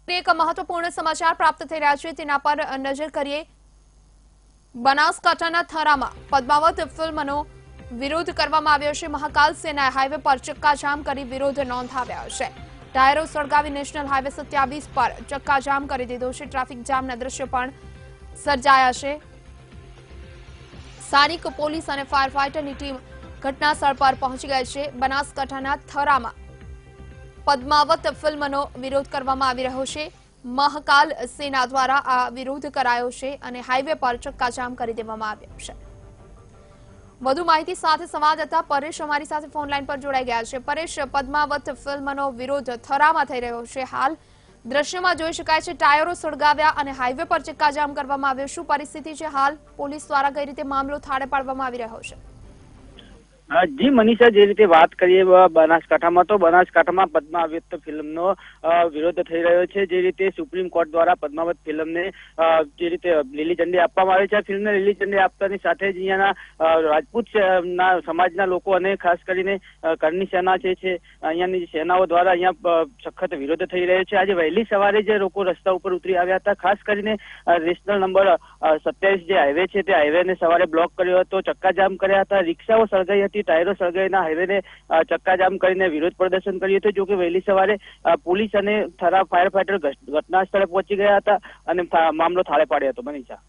એક મહત્વપૂર્ણ સમાચાર પ્રાપ્ત થઈ રહ્યા છે તેના પર નજર કરીએ। બનાસકાંઠાના થરામાં પદ્માવત ફિલ્મનો વિરોધ કરવામાં આવ્યો છે। મહાકાલ સેનાએ હાઈવે પર ચક્કાજામ કરી વિરોધ નોંધાવ્યો છે। ટાયરો સળગાવી નેશનલ હાઈવે 27 પર ચક્કાજામ કરી દીધો છે। ટ્રાફિક જામના દ્રશ્યો પણ સર્જાયા છે। સ્થાનિક પોલીસ અને ફાયર ફાઈટરની ટીમ ઘટનાસ્થળ પર પહોંચી ગઈ છે। બનાસકાંઠાના થરામાં પદ્માવત ફિલ્મનો વિરોધ કરવામાં આવી રહ્યો છે। મહાકાલ સેના દ્વારા આ વિરોધ કરાયો છે અને હાઈવે પર ચક્કાજામ કરી દેવામાં આવ્યો છે। વધુ માહિતી સાથે સંવાદદાતા પરેશ અમારી સાથે ફોન લાઈન પર જોડાઈ ગયા છે। પરેશ, પદ્માવત ફિલ્મનો વિરોધ થરામાં થઈ રહ્યો છે। હાલ દ્રશ્યમાં જોઈ શકાય છે ટાયરો સળગાવ્યા અને હાઈવે પર ચક્કાજામ કરવામાં આવ્યો। શું પરિસ્થિતિ છે હાલ? પોલીસ દ્વારા કઈ રીતે મામલો થાળે પાડવામાં આવી રહ્યો છે? જી મનીષા, જે રીતે વાત કરીએ બનાસકાંઠામાં તો બનાસકાંઠામાં પદ્માવત ફિલ્મનો વિરોધ થઈ રહ્યો છે। જે રીતે સુપ્રીમ કોર્ટ દ્વારા પદ્માવત ફિલ્મને જે રીતે લીલી ઝંડી આપવામાં આવી છે, આ ફિલ્મને લીલી ઝંડી આપતાની સાથે જ અહીંયાના રાજપૂત સમાજના લોકો અને ખાસ કરીને કરણી સેના છે અહીંયાની સેનાઓ દ્વારા અહીંયા સખત વિરોધ થઈ રહ્યો છે। આજે વહેલી સવારે જે લોકો રસ્તા ઉપર ઉતરી આવ્યા હતા, ખાસ કરીને નેશનલ નંબર 27 જે હાઈવે છે તે હાઈવેને સવારે બ્લોક કર્યો હતો, ચક્કાજામ કર્યા હતા, રિક્ષાઓ સળગાઈ હતી, ટાયરો સળગાવીના હાઈવેને ચક્કાજામ કરીને વિરોધ પ્રદર્શન કર્યું હતું। જો કે વહેલી સવારે પોલીસ અને થરા ફાયર ફાઈટર ઘટના સ્થળે પહોંચી ગયા હતા અને મામલો થાળે પાડ્યો હતો। મનીષા।